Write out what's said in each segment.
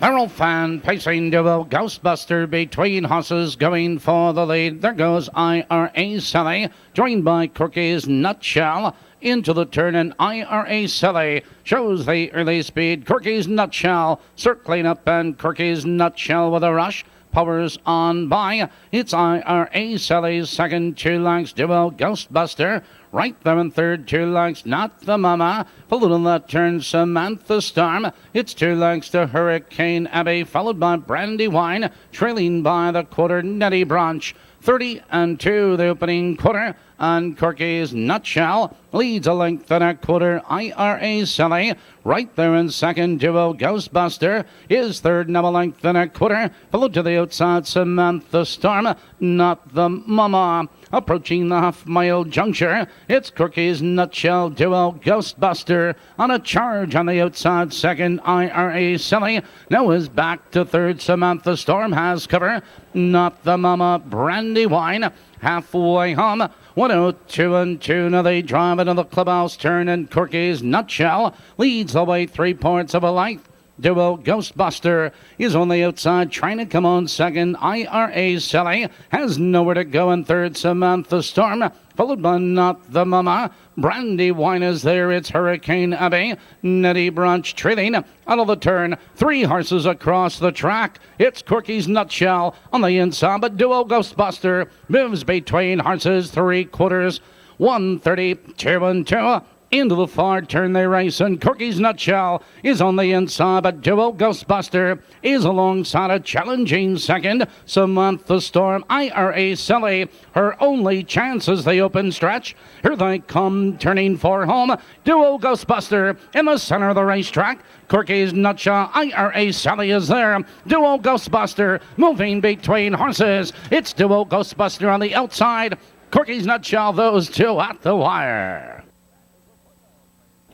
They're fan pacing duo Ghostbuster between horses going for the lead. There goes IRA Sally, joined by Corky's Nutshell. Into the turn, and IRA Sally shows the early speed. Corky's Nutshell circling up, and Corky's Nutshell with a rush. Powers on by. It's IRA Sally's second, 2 lengths duo Ghostbuster. Right there in third, 2 lengths, Not the Mama. Followed on that turn, Samantha Storm. It's 2 lengths to Hurricane Abbey, followed by Brandywine, trailing by the quarter, Nettie Branch. 30-2 the opening quarter, and Corky's Nutshell leads a length and a quarter. IRA Sally right there in second, duo Ghostbuster is third, now a length and a quarter, followed to the outside Samantha Storm, Not the Mama. Approaching the half-mile juncture, it's Corky's Nutshell duo Ghostbuster on a charge on the outside second. IRA Sally now is back to third. Samantha Storm has cover. Not the Mama. Brandywine halfway home. 102-2. Now they drive into the clubhouse turn, and Corky's Nutshell leads the way 3 points of a length. Duo Ghostbuster is on the outside, trying to come on second. IRA Sally has nowhere to go in third. Samantha Storm, followed by Not the Mama. Brandywine is there. It's Hurricane Abbey. Nettie Branch trailing out of the turn. 3 horses across the track. It's Corky's Nutshell on the inside, but Duo Ghostbuster moves between horses 3/4. 132-2. Into the far turn they race, and Corky's Nutshell is on the inside, but Duo Ghostbuster is alongside a challenging second. Samantha Storm, IRA Sally, her only chance as the open stretch. Here they come, turning for home. Duo Ghostbuster in the center of the racetrack. Corky's Nutshell, IRA Sally is there. Duo Ghostbuster moving between horses. It's Duo Ghostbuster on the outside. Corky's Nutshell, those two at the wire.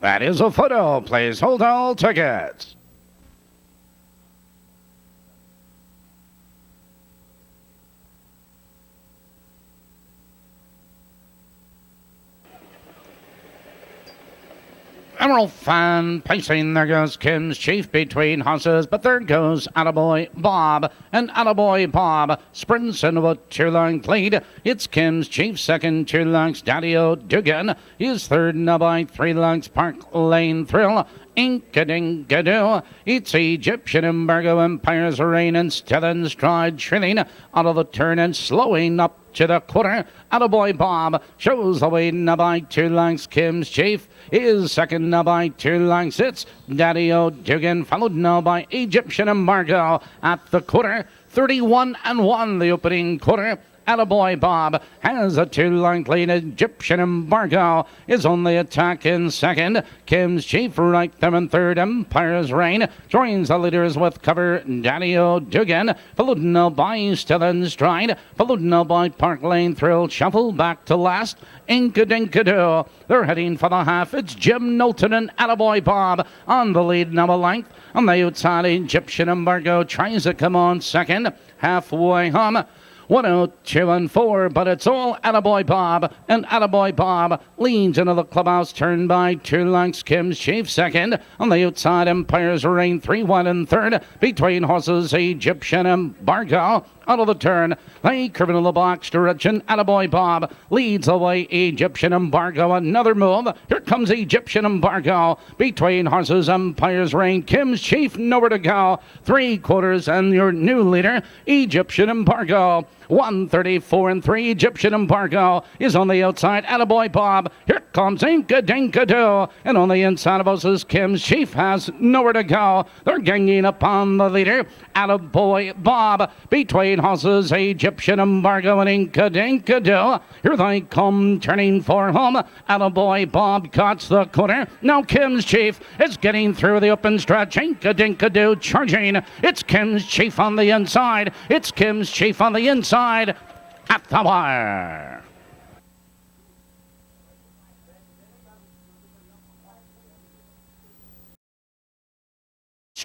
That is a photo. Please hold all tickets. Emerald fan pacing. There goes Kim's Chief between horses, but there goes Attaboy Bob, and Attaboy Bob sprints into a 2-length lead. It's Kim's Chief second, 2 lengths. Daddy O'Dugan is third, now by 3 lengths. Park Lane Thrill, Ink-a-dink-a-doo. It's Egyptian Embargo, Empire's Reign, and still in stride, trailing out of the turn and slowing up to the quarter. Attaboy Bob shows the way now by 2 lengths. Kim's Chief is second, now by 2 lengths. It's Daddy O'Dugan, followed now by Egyptian Embargo at the quarter. 31-1 the opening quarter. Attaboy Bob has a 2-length lead. Egyptian Embargo is on the attack in second. Kim's Chief right there in third. Empire's Reign joins the leaders with cover. Daddy O'Dugan, followed now by Still in Stride, followed now by Park Lane Thrill. Shuffle back to last. Ink-a-dink-a-doo. They're heading for the half. It's Jim Knowlton and Attaboy Bob on the lead, now a length. On the outside, Egyptian Embargo tries to come on second. Halfway home. 102-4, but it's all Attaboy Bob, and Attaboy Bob leans into the clubhouse turn by 2 lengths. Kim's Chief second. On the outside, Empire's Reign 3-1 in third. Between horses, Egyptian Embargo out of the turn. They curve into the box direction. Attaboy Bob leads the way. Egyptian Embargo, another move. Here comes Egyptian Embargo. Between horses, Empire's Reign. Kim's Chief, nowhere to go. 3/4, and your new leader, Egyptian Embargo. 134-3. Egyptian Embargo is on the outside. Attaboy Bob. Here comes Ink-a-dink-a-doo. And on the inside of us is Kim's Chief has nowhere to go. They're ganging upon the leader. Attaboy Bob. Between horses, Egyptian Embargo and Ink-a-dink-a-doo. Here they come, turning for home. Attaboy Bob cuts the corner. Now Kim's Chief is getting through the open stretch. Ink-a-dink-a-doo charging. It's Kim's Chief on the inside. It's Kim's Chief on the inside at the wire.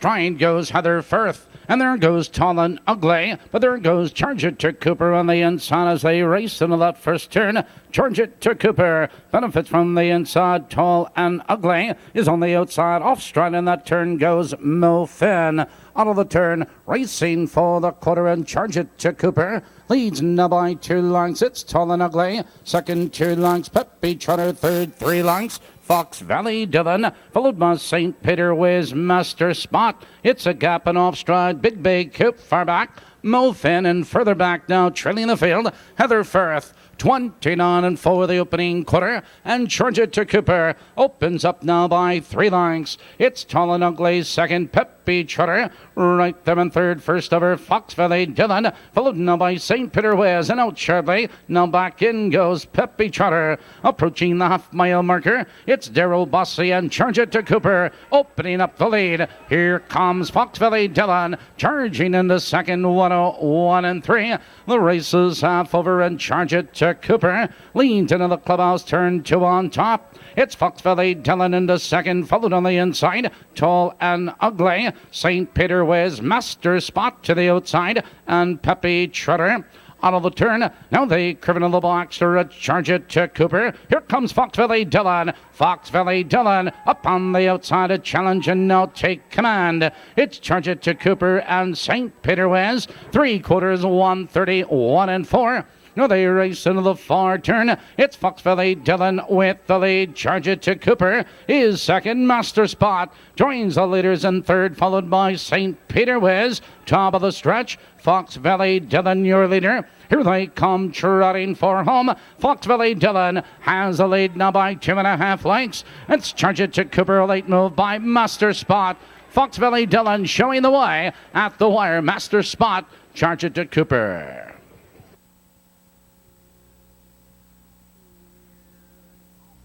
stride goes Heather Firth. And there goes Tall and Ugly, but there goes Charge It to Cooper on the inside as they race into that first turn. Charge It to Cooper benefits from the inside. Tall and Ugly is on the outside. Off stride in that turn goes Mo Finn. Out of the turn, racing for the quarter, and Charge It to Cooper leads now by 2 lengths. It's Tall and Ugly. Second, 2 lengths. Peppy Trotter. Third, 3 lengths. Fox Valley Dillon, followed by St. Peter Wiz Master Spot. It's a gap and off stride. Big Bay Coop far back. Mo Finn and further back now, trailing the field. Heather Firth. 29 and 4 the opening quarter, and Charge It to Cooper opens up now by 3 lengths. It's Tall and Ugly second, Peppy Trotter right there in third. First over Fox Valley Dillon, followed now by St. Peter Wiz, and out sharply now back in goes Peppy Trotter. Approaching the half-mile marker, it's Darryl Bossy and Charge It to Cooper opening up the lead. Here comes Fox Valley Dillon charging into second, 101 and 3. The race is half over, and Charge It to Cooper leans into the clubhouse, turn 2 on top. It's Fox Valley Dillon into second, followed on the inside. Tall and Ugly. St. Peter Wiz Master Spot to the outside, and Peppy Trotter out of the turn. Now they curve into the box or Charge It to Cooper. Here comes Fox Valley Dillon. Fox Valley Dillon up on the outside, a challenge, and now take command. It's Charge It to Cooper and St. Peter Wiz. 3/4, 131 and 4. Now they race into the far turn. It's Fox Valley Dillon with the lead. Charge It to Cooper is second. Master Spot joins the leaders in third, followed by St. Peter Wiz. Top of the stretch, Fox Valley Dillon, your leader. Here they come trotting for home. Fox Valley Dillon has the lead now by 2.5 lengths. It's Charge It to Cooper, a late move by Master Spot. Fox Valley Dillon showing the way at the wire. Master Spot, Charge It to Cooper.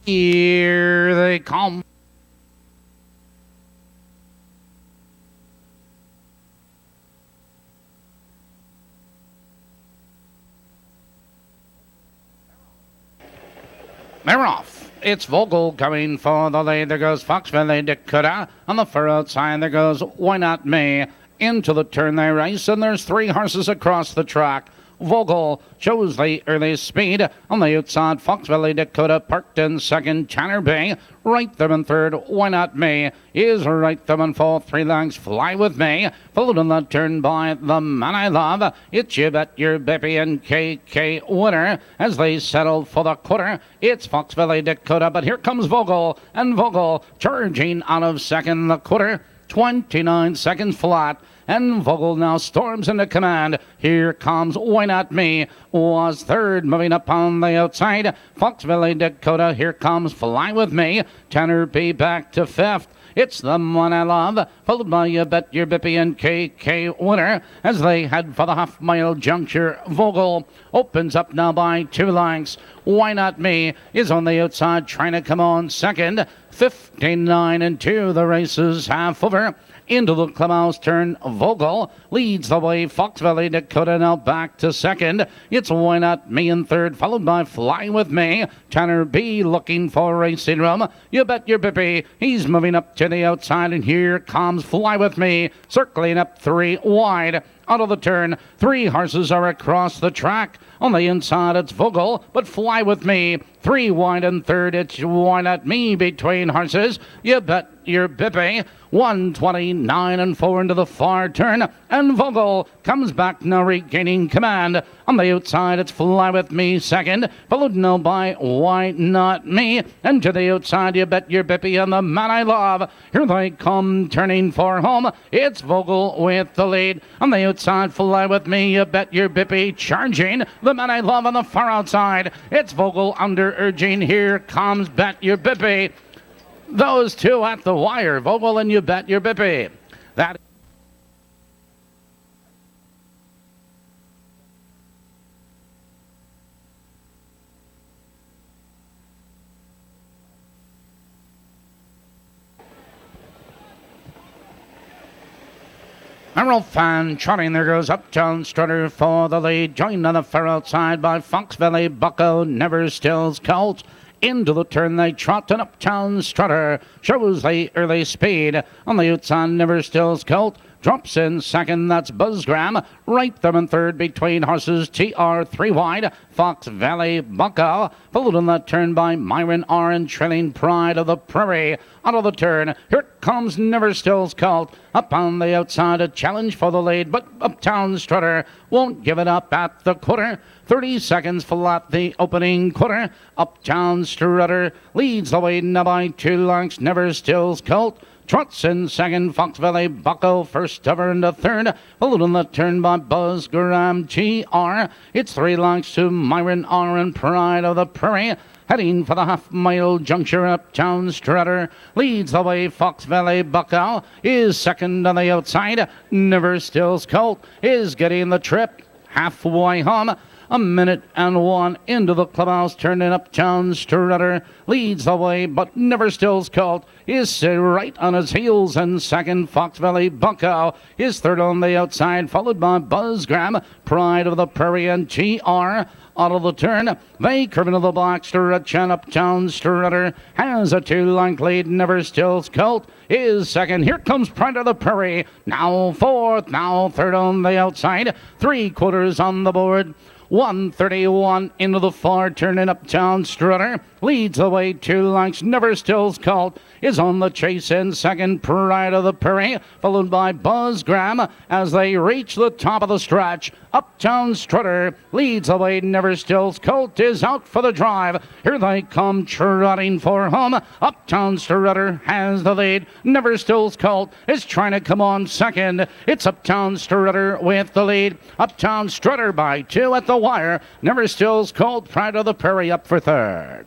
Here they come. They're off. It's Vogel coming for the lead. There goes Fox Valley Dakota. On the far outside, there goes Why Not Me. Into the turn they race, and there's 3 horses across the track. Vogel shows the early speed. On the outside, Fox Valley Dakota parked in second. Tanner Bay right there in third. Why Not Me is right there in fourth. 3 lengths, Fly With Me, followed on that turn by The Man I Love. It's You Bet Your Bippy and KK Winner as they settle for the quarter. It's Fox Valley Dakota, but here comes Vogel, and Vogel charging out of second. The quarter, 29 seconds flat. And Vogel now storms into command. Here comes Why Not Me was third, moving up on the outside. Fox Valley Dakota, here comes Fly With Me. Tanner B back to fifth. It's The One I Love, followed by You Bet Your Bippy and KK Winner as they head for the half-mile juncture. Vogel opens up now by 2 lengths. Why Not Me is on the outside, trying to come on second. 59 and 2, the race is half over. Into the clubhouse turn, Vogel leads the way. Fox Valley Dakota now back to second. It's Why Not Me in third, followed by Fly With Me. Tanner B looking for racing room. You Bet Your Bippy, he's moving up to the outside, and here comes Fly With Me, circling up 3 wide. Out of the turn, 3 horses are across the track. On the inside, it's Vogel, but Fly With Me 3 wide and third. It's Why Not Me between horses. You Bet Your Bippy. 129 and 4 into the far turn, and Vogel comes back now, regaining command. On the outside, it's Fly With Me second, followed now by Why Not Me, and to the outside, You Bet Your Bippy and The Man I Love. Here they come turning for home. It's Vogel with the lead. On the outside, Fly With Me, You Bet Your Bippy charging. The Man I Love on the far outside. It's Vogel under urging. Here comes Bet Your Bippy. Those 2 at the wire, Vogel and You Bet Your Bippy. That Merrill Fan trotting. There goes Uptown Strutter for the lead, joined on the far outside by Fox Valley Bucko, Never Stills Colt. Into the turn they trot, and Uptown Strutter shows the early speed. On the outside, Never Still's Colt drops in second, that's Buzzgram. Right there in third between horses TR 3 wide, Fox Valley Bucko. Followed on that turn by Myron R and trailing Pride of the Prairie. Out of the turn, here comes Never Still's Colt. Up on the outside, a challenge for the lead, but Uptown Strutter won't give it up at the quarter. 30 seconds flat the opening quarter. Uptown Strutter leads the way now by 2 lengths. Never Still's Colt trots in second, Fox Valley Bucko first over into third, followed on the turn by Buzz Graham TR. It's 3 lengths to Myron R and Pride of the Prairie. Heading for the half-mile juncture, Uptown Strutter leads the way. Fox Valley Bucko is second on the outside. Never Still's Colt is getting the trip halfway home. A minute and 1 into the clubhouse, turning. Uptown Strutter leads the way, but Never Still's Colt is right on his heels. And second, Fox Valley Bucko is third on the outside, followed by Buzzgram, Pride of the Prairie, and TR. Out of the turn, they curve into the black stretch, and Uptown Strutter has a 2-length lead. Never Still's Colt is second. Here comes Pride of the Prairie, now fourth, now third on the outside. 3/4 on the board. 1:31 into the far turn, and Uptown Strutter leads the way. 2 lengths. Never Still's Colt is on the chase in second. Pride of the Prairie, followed by Buzzgram as they reach the top of the stretch. Uptown Strutter leads the way. Never Still's Colt is out for the drive. Here they come trotting for home. Uptown Strutter has the lead. Never Still's Colt is trying to come on second. It's Uptown Strutter with the lead. Uptown Strutter by 2 at the wire. Never Still's Colt, Pride of the Prairie up for third.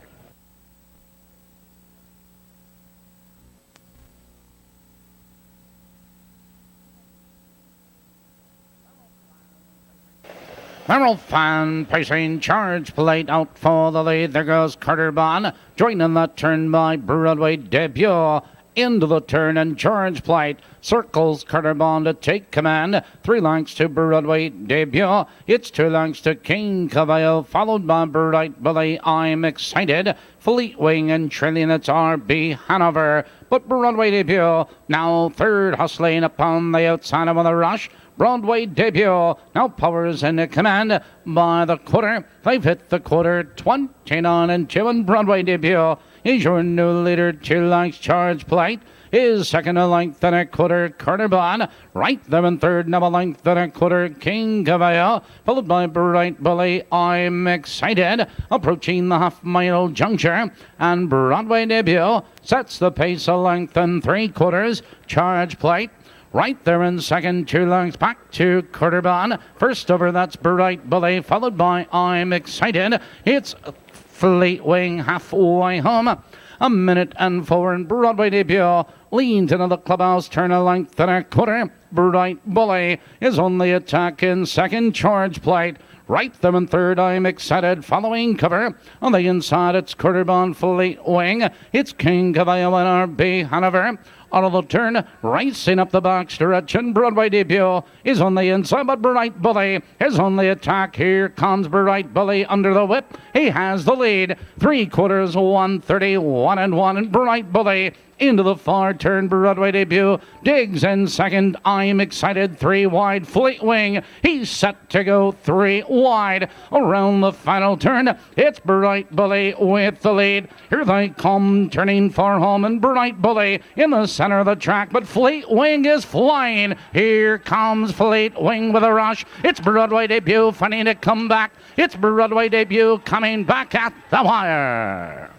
Merrill Fan pacing, Charge Plate out for the lead. There goes Carter Bond, joining that turn by Broadway Debut. Into the turn, and Charge Plate circles Carter Bond to take command. 3 lengths to Broadway Debut. It's 2 lengths to King Cavallo, followed by Bright Billy, I'm Excited. Fleet Wing and trailing, it's RB Hanover. But Broadway Debut now third, hustling upon the outside of the rush. Broadway Debut now powers into command by the quarter. They've hit the quarter, 29 and 2, and Broadway Debut is your new leader. 2 lengths. Charge Plate is second, a length and a quarter. Carter Bond right there in third, now a length and a quarter. King Cavallo, followed by Bright Billy, I'm Excited, approaching the half-mile juncture, and Broadway Debut sets the pace, a length and 3/4. Charge Plate right there in second, 2 lengths back to Carter Bond. First over, that's Bright Billy, followed by I'm Excited. It's Fleet Wing halfway home. A minute and 4, and Broadway Debut leans into the clubhouse, turn, a length and a quarter. Bright Bully is on the attack in second. Charge Plate right there in third, I'm Excited, following cover. On the inside, it's Carter Bond, Fleet Wing. It's King Cavallo and RB Hanover. Out of the turn, racing up the back stretch, and Broadway Debut is on the inside, but Bright Bully is on the attack. Here comes Bright Bully under the whip. He has the lead. 3/4, 1:31 and 1, and Bright Bully into the far turn. Broadway Debut digs in second. I'm Excited, 3 wide. Fleet Wing, he's set to go 3 wide. Around the final turn, it's Bright Bully with the lead. Here they come, turning for home, and Bright Bully in the center of the track, but Fleet Wing is flying. Here comes Fleet Wing with a rush. It's Broadway Debut finding to come back. It's Broadway Debut coming back at the wire.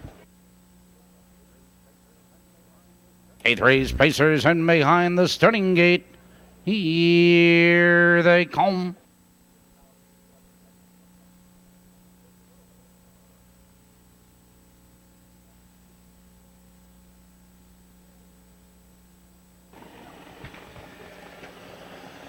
A3's Pacers, and behind the starting gate, here they come.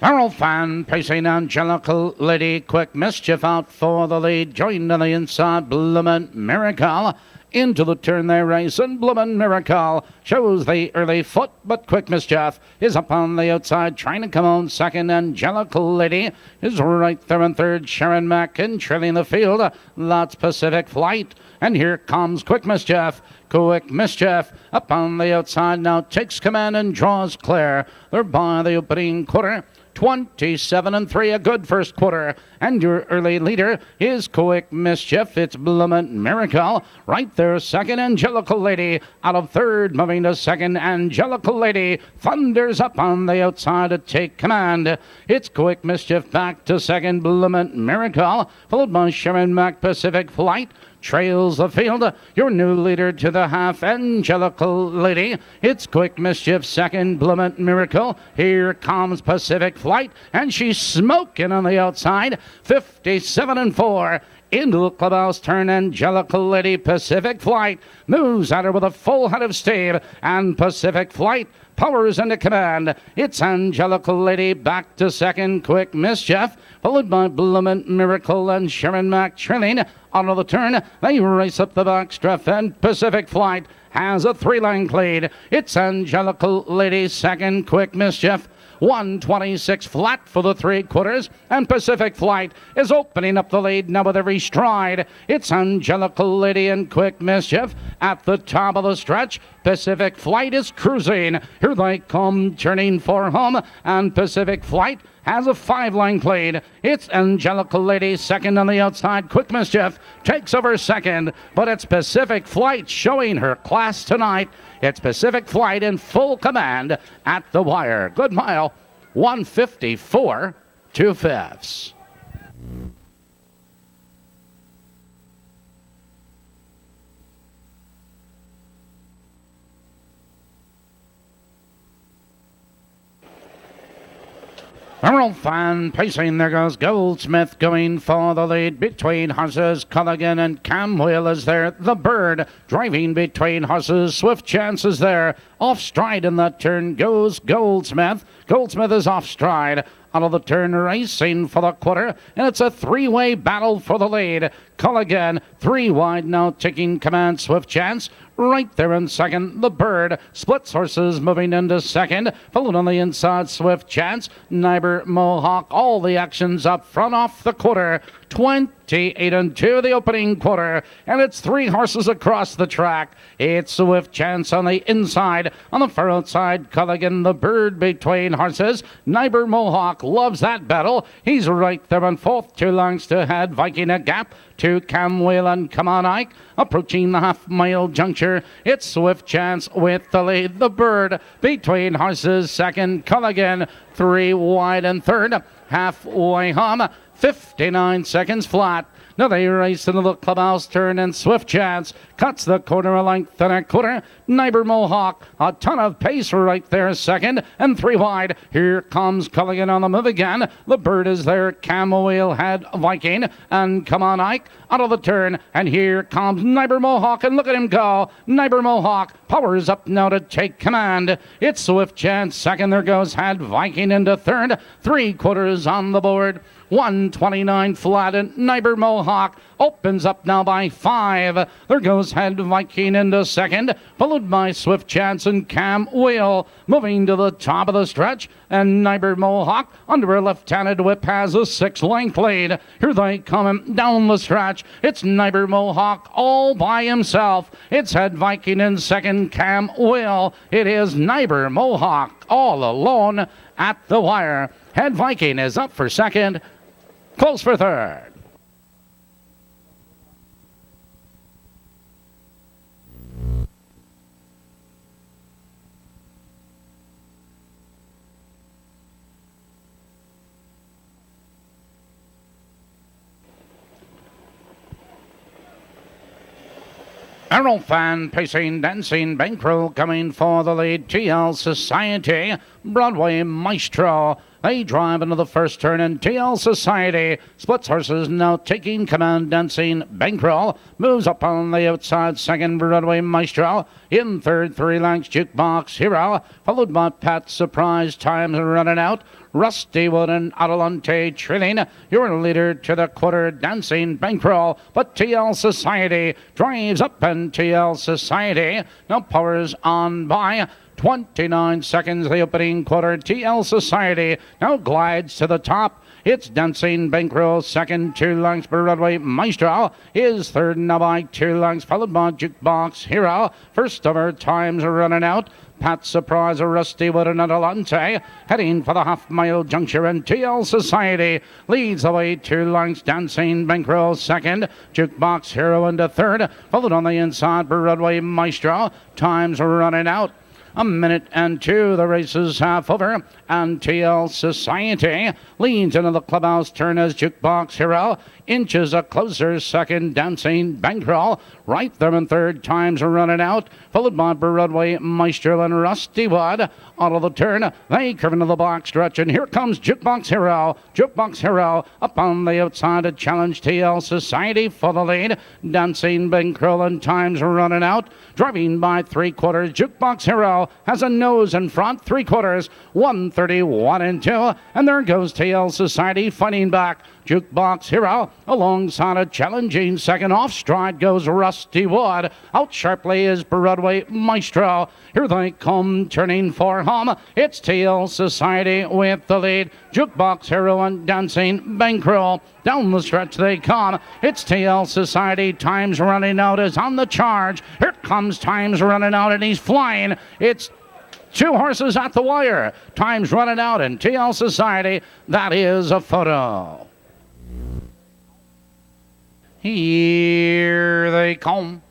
Merrill Fan pacing, Angelical Lady, Quick Mischief out for the lead. Joined on the inside, Bloomin' Miracle. Into the turn they race, and Bloomin' Miracle shows the early foot, but Quick Mischief is up on the outside, trying to come on second. Angelical Lady is right there in third. Sharon Mack and trailing the field. That's Pacific Flight. And here comes Quick Mischief. Quick Mischief up on the outside now takes command and draws clear. They're by the opening quarter. 27-3, a good first quarter. And your early leader is Quick Mischief. It's Bloomin' Miracle. Right there, second, Angelical Lady. Out of third, moving to second, Angelical Lady. Thunders up on the outside to take command. It's Quick Mischief back to second, Bloomin' Miracle. Followed by Sharon Mack, Pacific Flight. Trails the field. Your new leader to the half, Angelical Lady. It's Quick Mischief second, Bloomin' Miracle. Here comes Pacific Flight, and she's smoking on the outside. 57-4. Into the clubhouse turn, Angelical Lady. Pacific Flight moves at her with a full head of steam, and Pacific Flight powers into command. It's Angelical Lady back to second, Quick Mischief, followed by Bloomin' Miracle and Sharon Mack trailing. Out of the turn, they race up the backstretch, and Pacific Flight has a three-length lead. It's Angelical Lady second, Quick Mischief. 126 flat for the three quarters, and Pacific Flight is opening up the lead now with every stride. It's Angelical Lady and Quick Mischief at the top of the stretch. Pacific Flight is cruising. Here they come, turning for home, and Pacific Flight has a five-length lead. It's Angelical Lady second on the outside. Quick Mischief takes over second, but it's Pacific Flight showing her class tonight. It's Pacific Flight in full command at the wire. Good mile, 154 2/5. Emerald Fan pacing. There goes Goldsmith going for the lead between horses. Culligan and Camwheel is there. The Bird driving between horses. Swift Chance is there. Off stride in that turn goes Goldsmith. Goldsmith is off stride. Out of the turn, racing for the quarter, and it's a three-way battle for the lead. Culligan, three wide now, taking command. Swift Chance right there in second. The Bird splits horses, moving into second. Followed on the inside, Swift Chance. Neighbor Mohawk, all the actions up front off the quarter. 28-2 the opening quarter, and it's three horses across the track. It's Swift Chance on the inside. On the far outside, Culligan, the Bird between horses. Neighbor Mohawk loves that battle. He's right there on fourth, 2 lengths to head. Viking a gap to Camwheel and Come On Ike. Approaching the half-mile juncture, it's Swift Chance with the lead. The Bird between horses, second. Culligan, three wide and third. Halfway home, 59 seconds flat. Now they race into the clubhouse turn, and Swift Chance cuts the corner a length and a quarter. Neighbor Mohawk, a ton of pace right there, second and three wide. Here comes Culligan on the move again. The Bird is there. Camwheel had Viking and Come On Ike out of the turn, and here comes Neighbor Mohawk, and look at him go. Neighbor Mohawk powers up now to take command. It's Swift Chance second. There goes Had Viking into third. Three quarters on the board. 129 flat, and Neighbor Mohawk opens up now by 5. There goes Head Viking into second, followed by Swift Chance and Camwheel. Moving to the top of the stretch, and Neighbor Mohawk under a left-handed whip has a 6-length lead. Here they come down the stretch. It's Neighbor Mohawk all by himself. It's Head Viking in second, Camwheel. It is Neighbor Mohawk all alone at the wire. Head Viking is up for second. Close for third. Emerald Fan pacing, dancing, bankroll coming for the lead. TL Society Broadway Maestro. They drive into the first turn, and TL Society splits horses, now taking command. Dancing Bankroll moves up on the outside. Second, Broadway Maestro. In third, 3 lengths, Jukebox Hero, followed by Pat Surprise. Times running out. Rusty Wood and Adelante trailing. Your leader to the quarter, Dancing Bankroll. But TL Society drives up, and TL Society now powers on by 29 seconds, the opening quarter. TL Society now glides to the top. It's Dancing Bankroll second, 2 lengths. Broadway Maestro is third now by 2 lengths, followed by Jukebox Hero. First over, Times running out. Pat Surprise, Rusty Wood and Adelante heading for the half-mile juncture, and TL Society leads the way 2 lengths. Dancing Bankroll second, Jukebox Hero into third, followed on the inside, Broadway Maestro. Times running out. 1 minute and 2, the race is half over, and TL Society leans into the clubhouse turn as Jukebox Hero inches a closer second. Dancing Bankroll right there in third. Times running out, followed by Broadway Maestro and Rusty Wood. Out of the turn, they curve into the box stretch, and here comes Jukebox Hero. Jukebox Hero up on the outside to challenge TL Society for the lead. Dancing Bankroll and Times running out, driving by 3/4. Jukebox Hero has a nose in front, 3/4, 1:31 and 2, and there goes TL Society fighting back. Jukebox Hero alongside a challenging second. Off stride goes Rusty Wood. Out sharply is Broadway Maestro. Here they come turning for home. It's TL Society with the lead. Jukebox Hero and Dancing Bankroll. Down the stretch they come. It's TL Society. Times running out is on the charge. Here comes Times running out, and he's flying. It's 2 horses at the wire. Times running out, and TL Society. That is a photo. Here they come.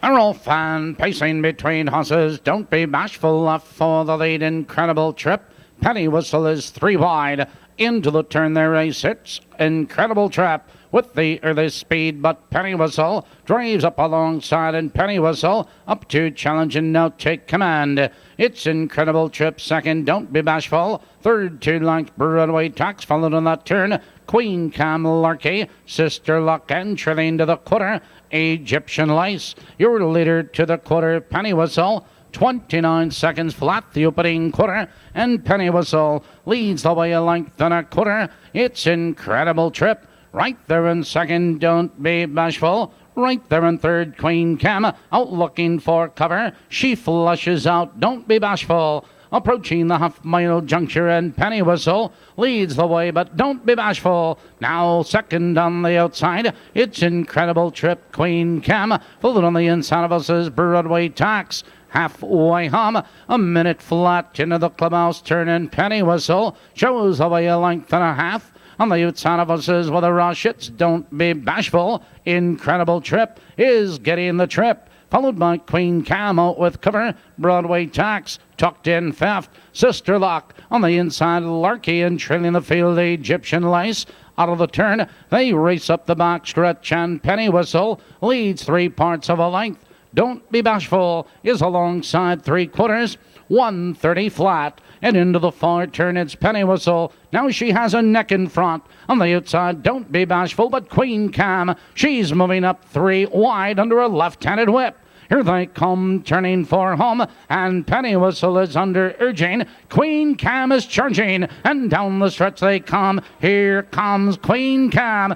Earl Fan pacing between horses. Don't be bashful up for the lead. Incredible Trip. Penny Whistle is 3 wide. Into the turn there race hits Incredible Trip with the early speed, but Penny Whistle drives up alongside, and Penny Whistle up to challenge and now take command. It's Incredible Trip second, Don't Be Bashful. Third, 2 lengths, Broadway Tax, followed on that turn. Queen Cam Larky, Sister Luck, and trailing to the quarter, Egyptian Lace. Your leader to the quarter, Penny Whistle. 29 seconds flat, the opening quarter, and Penny Whistle leads the way a length and a quarter. It's Incredible Trip. Right there in second, Don't Be Bashful. Right there in third, Queen Cam, out looking for cover. She flushes out, Don't Be Bashful. Approaching the half-mile juncture, and Penny Whistle leads the way, but Don't Be Bashful. Now second on the outside, it's Incredible Trip. Queen Cam, followed on the inside of us is Broadway Tax. Halfway home, 1 minute flat into the clubhouse turn, and Penny Whistle shows the way a length and a half. On the outside of us is with a rush, it's Don't Be Bashful. Incredible Trip is getting the trip, followed by Queen Cam out with cover. Broadway Tax tucked in fifth. Sister Luck on the inside, Larky, and trailing the field, Egyptian Lace. Out of the turn, they race up the back stretch, and Penny Whistle leads 3/4 of a length. Don't Be Bashful is alongside 3/4, 1:30 flat. And into the far turn, it's Penny Whistle. Now she has a neck in front. On the outside, Don't Be Bashful, but Queen Cam, she's moving up 3 wide under a left-handed whip. Here they come, turning for home, and Penny Whistle is under urging. Queen Cam is charging, and down the stretch they come. Here comes Queen Cam,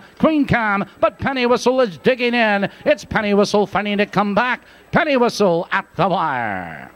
but Penny Whistle is digging in. It's Penny Whistle fighting to come back. Penny Whistle at the wire.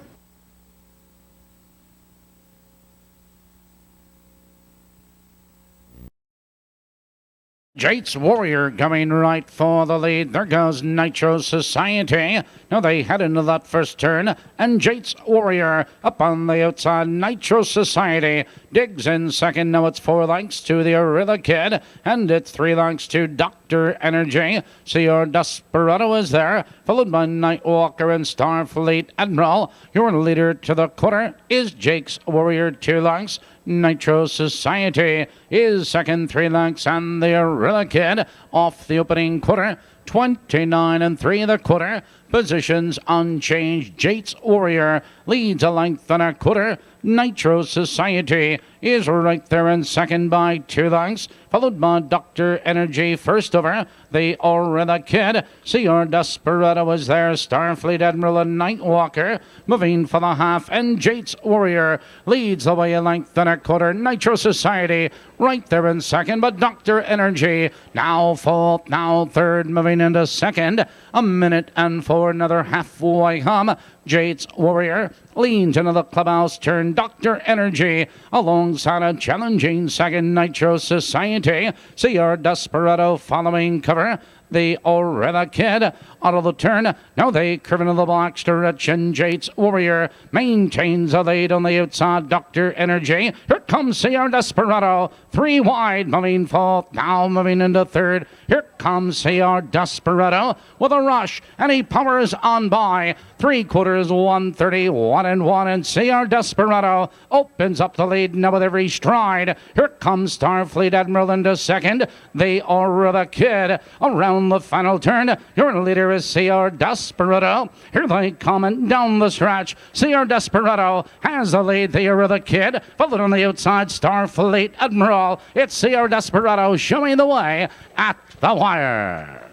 Jate's Warrior coming right for the lead. There goes Nitro Society. Now they head into that first turn, and Jate's Warrior up on the outside. Nitro Society digs in second. Now it's 4 lengths to the Arilla Kid, and it's 3 lengths to Dr. Energy. Señor Desperado is there, followed by Nightwalker and Starfleet Admiral. Your leader to the quarter is Jake's Warrior, 2 lengths. Nitro Society is second, 3 lengths, and the Arilla Kid off the opening quarter. 29 3 the quarter. Positions unchanged. Jates Warrior leads a length and a quarter. Nitro Society is right there in second by 2 lengths, followed by Dr. Energy first over. The Arilla Kid. CR Desperado is there. Starfleet Admiral and Nightwalker moving for the half, and Jates Warrior leads the way a length and a quarter. Nitro Society right there in second, but Dr. Energy now fourth, now third, moving into second. A minute and 4, another halfway hum. Jates Warrior leans into the clubhouse turn. Dr. Energy alongside a challenging second. Nitro Society. CR Desperado following cover. The Arilla Kid out of the turn. Now they curve into the black stretch, and Jates Warrior maintains a lead on the outside. Dr. Energy. Here comes CR Desperado. 3 wide, moving fourth. Now moving into third. Here comes CR Desperado with a rush, and he powers on by. 3/4, 1:30, 1-1, and CR Desperado opens up the lead now with every stride. Here comes Starfleet Admiral into second. The Arilla Kid around the final turn. Your leader is CR Desperado. Here they come down the stretch. CR Desperado has the lead. The Arilla Kid followed on the outside. Starfleet Admiral. It's CR Desperado showing the way at the wire.